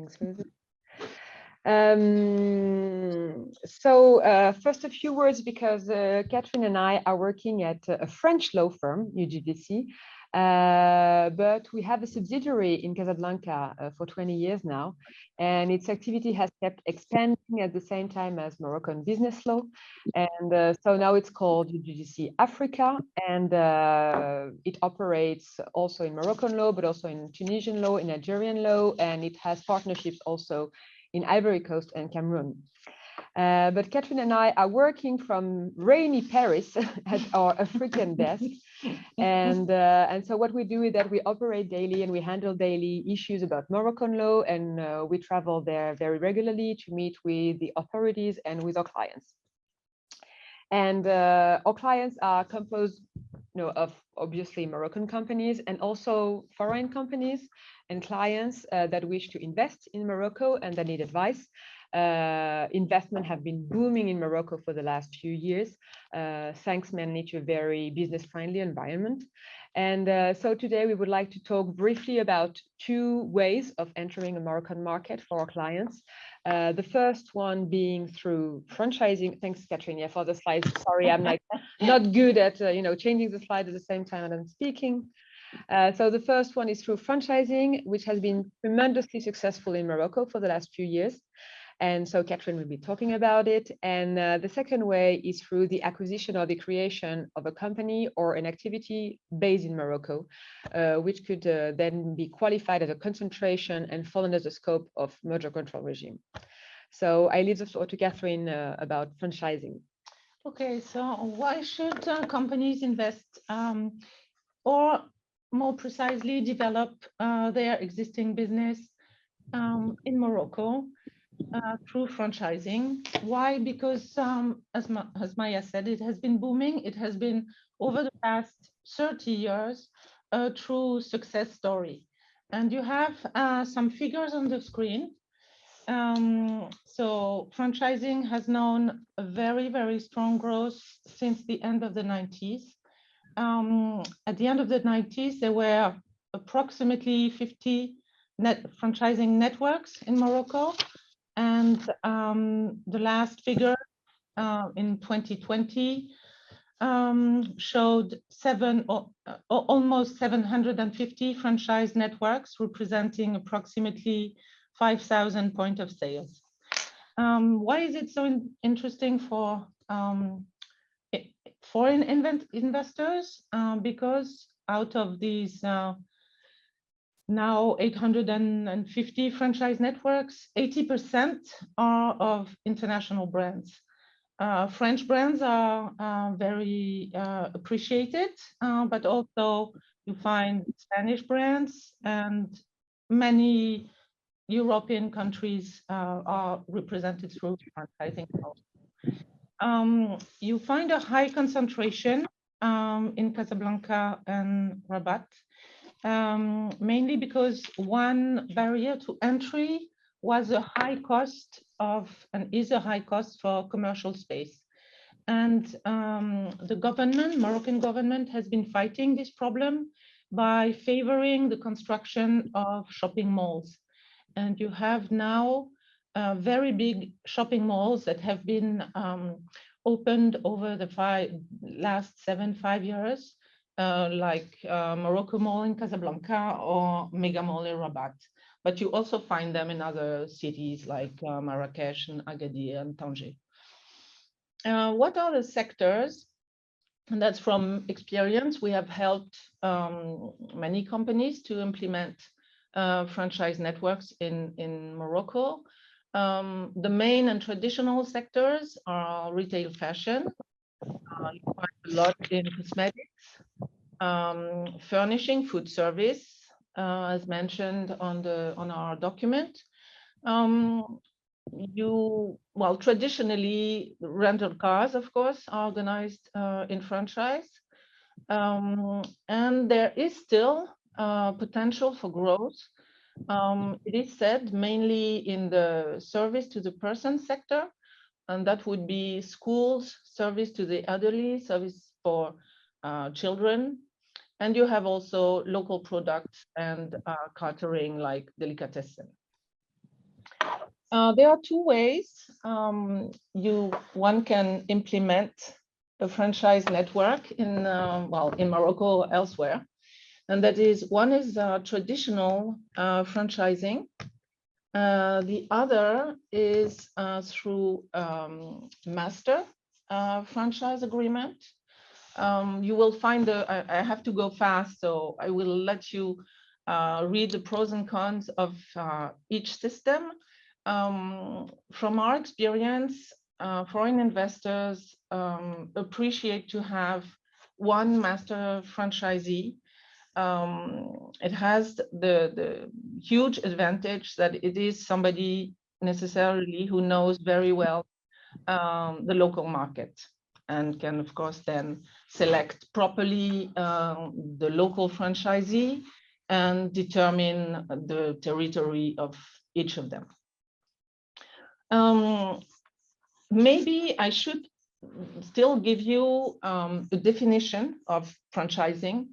Thanks, Wissam. First, a few words, because Catherine and I are working at a French law firm, UGGC, but we have a subsidiary in Casablanca for 20 years now, and its activity has kept expanding at the same time as Moroccan business law. And so now it's called UGGC Africa, and it operates also in Moroccan law, but also in Tunisian law, in Nigerian law, and it has partnerships also in Ivory Coast and Cameroon. But Catherine and I are working from rainy Paris at our African desk. And so what we do is that we operate daily and we handle daily issues about Moroccan law, and we travel there very regularly to meet with the authorities and with our clients. And our clients are composed of obviously Moroccan companies and also foreign companies and clients that wish to invest in Morocco and that need advice. Investment have been booming in Morocco for the last few years, thanks mainly to a very business-friendly environment. And so today we would like to talk briefly about two ways of entering a Moroccan market for our clients. The first one being through franchising. Thanks, Catherine, for the slides. Sorry, I'm not good at changing the slide at the same time that I'm speaking. So the first one is through franchising, which has been tremendously successful in Morocco for the last few years. And so Catherine will be talking about it. And the second way is through the acquisition or the creation of a company or an activity based in Morocco, which could then be qualified as a concentration and fall under the scope of merger control regime. So I leave the floor to Catherine about franchising. Okay, so why should companies invest or more precisely develop their existing business in Morocco through franchising? Why? Because as Maija said, it has been booming. It has been over the past 30 years a true success story. And you have some figures on the screen. So franchising has known a very, very strong growth since the end of the 90s. At the end of the 90s, there were approximately 50 franchising networks in Morocco. And the last figure in 2020 showed almost 750 franchise networks, representing approximately 5,000 point of sales. Why is it so interesting for foreign investors? Because out of these now 850 franchise networks, 80% are of international brands. French brands are very appreciated, but also you find Spanish brands, and many European countries are represented through franchising. You find a high concentration in Casablanca and Rabat, mainly because one barrier to entry was a high cost of, and is a high cost for commercial space. And the government, Moroccan government, has been fighting this problem by favoring the construction of shopping malls. And you have now very big shopping malls that have been opened over the last 5 years, like Morocco Mall in Casablanca or Mega Mall in Rabat. But you also find them in other cities like Marrakesh and Agadir and Tanger. What are the sectors? And that's from experience. We have helped many companies to implement franchise networks in Morocco. The main and traditional sectors are retail fashion. You find a lot in cosmetics, furnishing, food service, as mentioned on our document. Traditionally, rental cars, of course, are organized in franchise. And there is still potential for growth. It is said mainly in the service to the person sector, and that would be schools, service to the elderly, service for children. And you have also local products and catering like delicatessen. There are two ways one can implement a franchise network in in Morocco or elsewhere, and that is one is traditional franchising. The other is through master franchise agreement. You will find I have to go fast, so I will let you read the pros and cons of each system. From our experience, foreign investors appreciate to have one master franchisee. It has the huge advantage that it is somebody necessarily who knows very well the local market and can, of course, then select properly the local franchisee and determine the territory of each of them. Maybe I should still give you a definition of franchising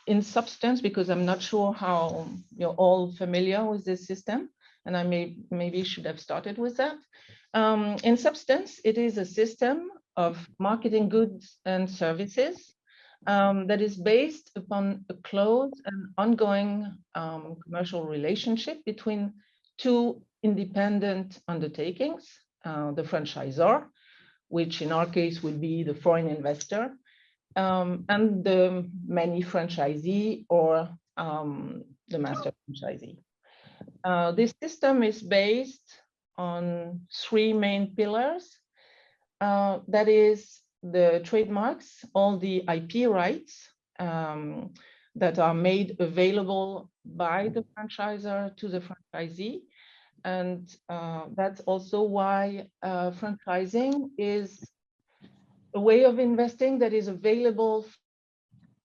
in substance, because I'm not sure how you're all familiar with this system, and I maybe should have started with that. In substance, it is a system of marketing goods and services that is based upon a close and ongoing commercial relationship between two independent undertakings, the franchisor, which in our case would be the foreign investor, and the many franchisee or the master franchisee. This system is based on three main pillars. That is the trademarks, all the IP rights that are made available by the franchisor to the franchisee. And that's also why franchising is a way of investing that is available for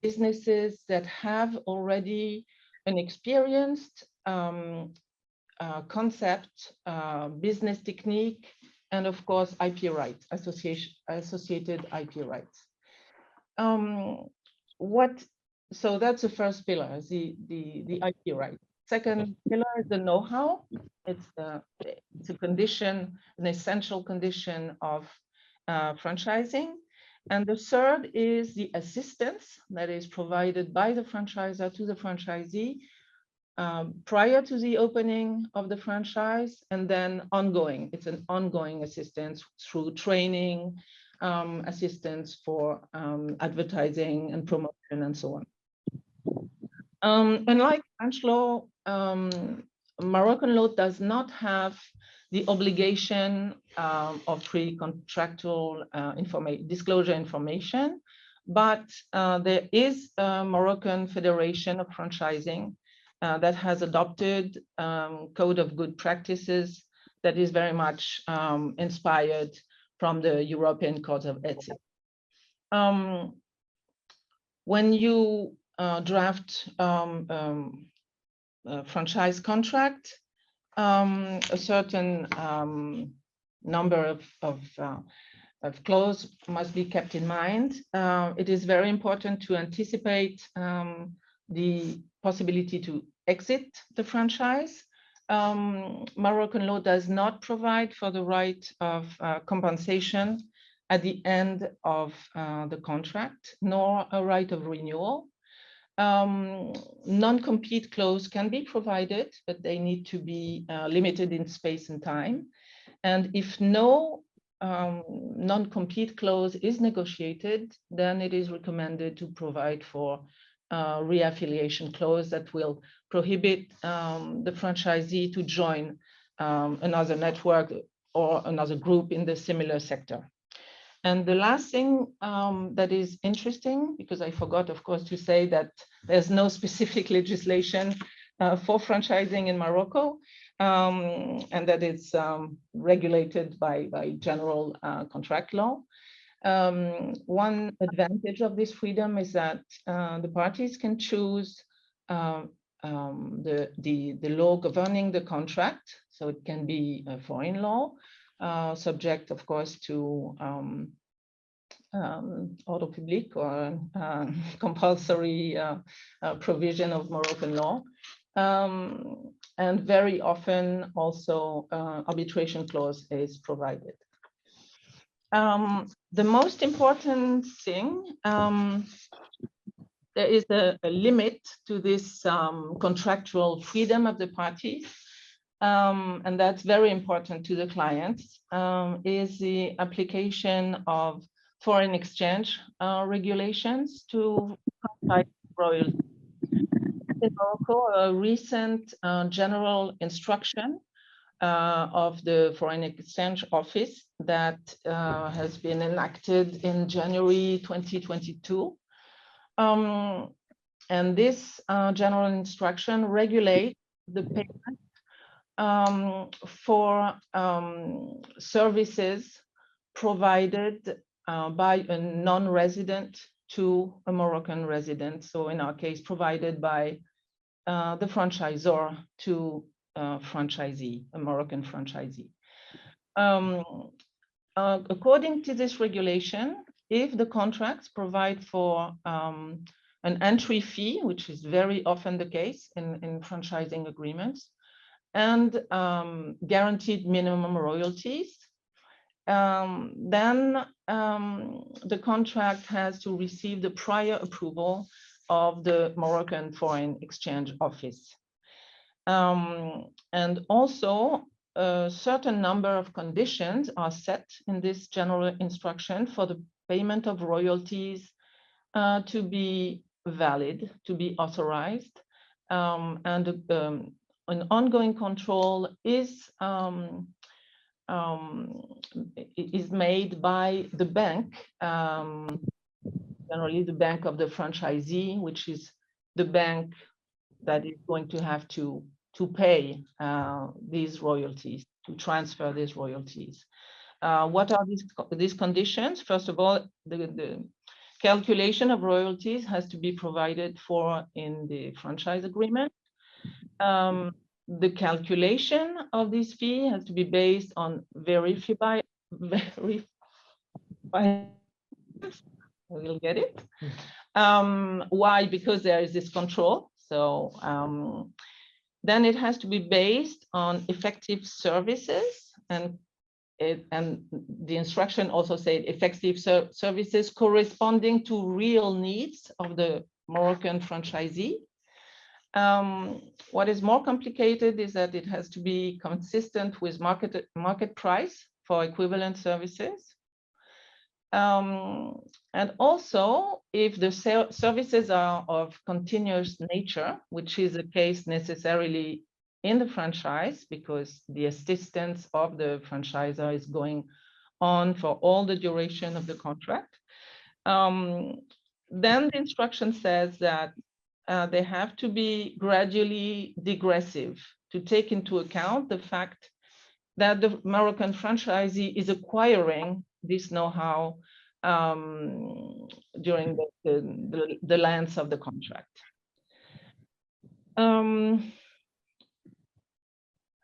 businesses that have already an experienced concept, business technique, and of course, IP rights, associated IP rights. So that's the first pillar, the IP right. Second pillar is the know-how. It's a condition, an essential condition of franchising. And the third is the assistance that is provided by the franchisor to the franchisee prior to the opening of the franchise, and then ongoing. It's an ongoing assistance through training, assistance for advertising and promotion and so on. Unlike French law, Moroccan law does not have the obligation of pre-contractual disclosure information, but there is a Moroccan Federation of Franchising that has adopted code of good practices that is very much inspired from the European Code of Ethics. When you draft a franchise contract, a certain number of clauses must be kept in mind. It is very important to anticipate the possibility to exit the franchise. Moroccan law does not provide for the right of compensation at the end of the contract, nor a right of renewal. Non-compete clause can be provided, but they need to be limited in space and time. And if no non-compete clause is negotiated, then it is recommended to provide for reaffiliation clause that will prohibit the franchisee to join another network or another group in the similar sector. And the last thing that is interesting, because I forgot, of course, to say that there's no specific legislation for franchising in Morocco, and that it's regulated by general contract law. One advantage of this freedom is that the parties can choose the law governing the contract. So it can be a foreign law, subject, of course, to ordre public or compulsory provision of Moroccan law. and very often also arbitration clause is provided. The most important thing, there is a limit to this contractual freedom of the parties, and that's very important to the clients, is the application of foreign exchange regulations to royalties. In Morocco, a recent general instruction of the Foreign Exchange Office that has been enacted in January 2022. And this general instruction regulates the payment for services provided by a non-resident to a Moroccan resident. So in our case, provided by the franchisor to a franchisee, a Moroccan franchisee. According to this regulation, if the contracts provide for an entry fee, which is very often the case in franchising agreements, and guaranteed minimum royalties, then the contract has to receive the prior approval of the Moroccan Foreign Exchange Office. And also, a certain number of conditions are set in this general instruction for the payment of royalties to be valid, to be authorized, and an ongoing control is made by the bank, generally the bank of the franchisee, which is the bank that is going to have to pay these royalties, to transfer these royalties. What are these conditions? First of all, the calculation of royalties has to be provided for in the franchise agreement. The calculation of this fee has to be based on verified. We'll get it. Why? Because there is this control. So then it has to be based on effective services, and the instruction also said effective services corresponding to real needs of the Moroccan franchisee. What is more complicated is that it has to be consistent with market price for equivalent services. And also, if the services are of continuous nature, which is the case necessarily in the franchise, because the assistance of the franchisor is going on for all the duration of the contract, then the instruction says that they have to be gradually degressive to take into account the fact that the Moroccan franchisee is acquiring this know-how during the length of the contract.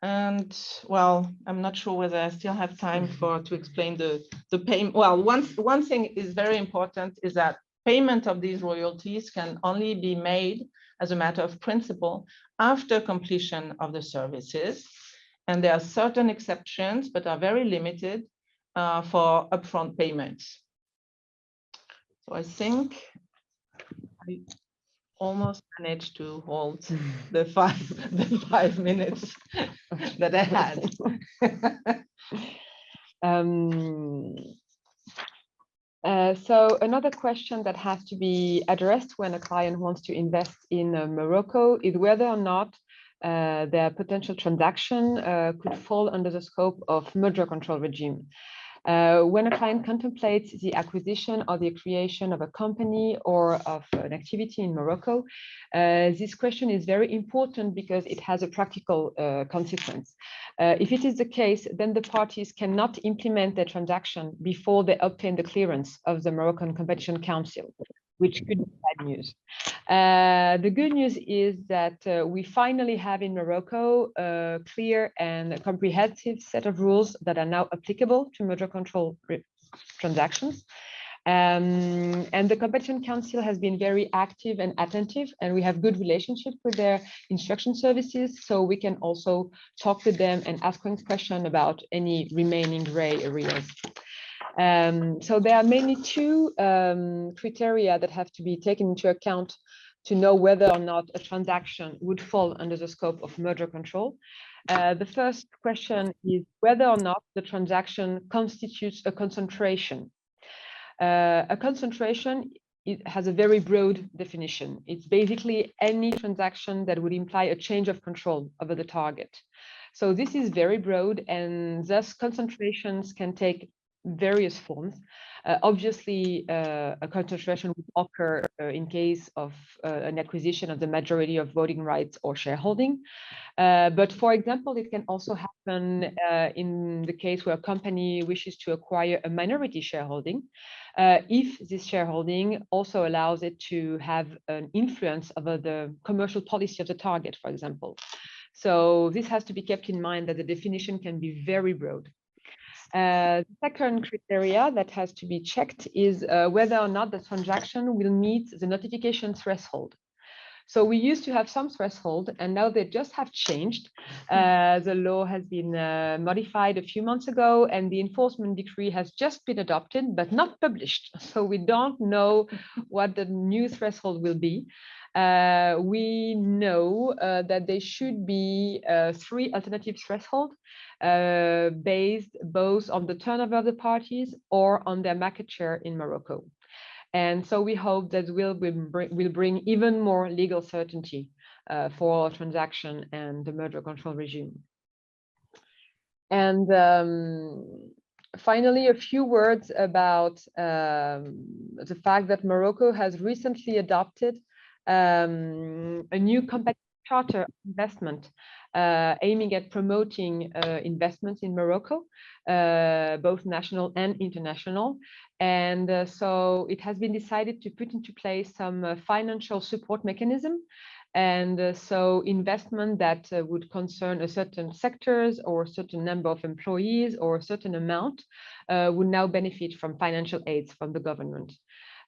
And well, I'm not sure whether I still have time to explain the payment. Well, one thing is very important is that payment of these royalties can only be made as a matter of principle after completion of the services. And there are certain exceptions, but are very limited for upfront payments. So I think I almost managed to hold the five minutes that I had. So another question that has to be addressed when a client wants to invest in Morocco is whether or not their potential transaction could fall under the scope of merger control regime. When a client contemplates the acquisition or the creation of a company or of an activity in Morocco, this question is very important because it has a practical consequence. If it is the case, then the parties cannot implement their transaction before they obtain the clearance of the Moroccan Competition Council, which could be bad news. The good news is that we finally have in Morocco a clear and comprehensive set of rules that are now applicable to merger control transactions. And the Competition Council has been very active and attentive, and we have good relationship with their instruction services, so we can also talk with them and ask questions about any remaining gray areas. So there are mainly two criteria that have to be taken into account to know whether or not a transaction would fall under the scope of merger control. The first question is whether or not the transaction constitutes a concentration. A concentration, it has a very broad definition. It's basically any transaction that would imply a change of control over the target. So this is very broad, and thus concentrations can take various forms. Obviously, a concentration would occur in case of an acquisition of the majority of voting rights or shareholding. But for example, it can also happen in the case where a company wishes to acquire a minority shareholding, if this shareholding also allows it to have an influence over the commercial policy of the target, for example. So this has to be kept in mind that the definition can be very broad. The second criteria that has to be checked is whether or not the transaction will meet the notification threshold. So we used to have some threshold, and now they just have changed. The law has been modified a few months ago, and the enforcement decree has just been adopted, but not published. So we don't know what the new threshold will be. We know that there should be 3 alternative thresholds based both on the turnover of the parties or on their market share in Morocco. And so we hope that will bring even more legal certainty for our transaction and the merger control regime. And finally, a few words about the fact that Morocco has recently adopted a new competitive charter of investment aiming at promoting investments in Morocco, both national and international. And so it has been decided to put into place some financial support mechanism. And so investment that would concern a certain sectors or a certain number of employees or a certain amount would now benefit from financial aids from the government.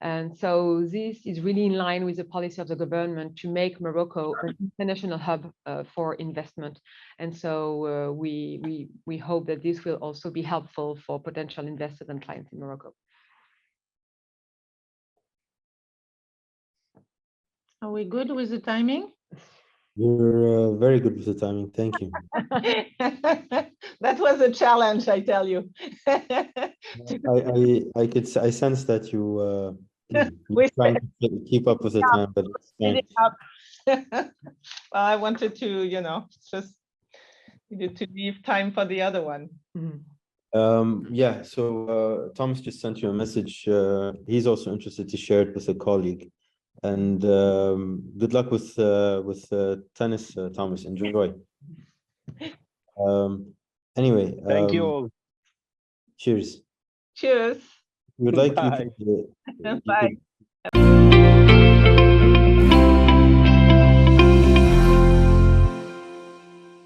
And so this is really in line with the policy of the government to make Morocco an international hub for investment. And so we hope that this will also be helpful for potential investors and clients in Morocco. Are we good with the timing? You're very good with the timing. Thank you. That was a challenge, I tell you. I sense that you you're trying to keep up with the time, but it's well, I wanted to, you know, just needed to leave time for the other one. Yeah, so Thomas just sent you a message. He's also interested to share it with a colleague. And good luck with tennis, Thomas. Enjoy. Anyway, thank you all. Cheers. Cheers. We would like Bye. you Bye.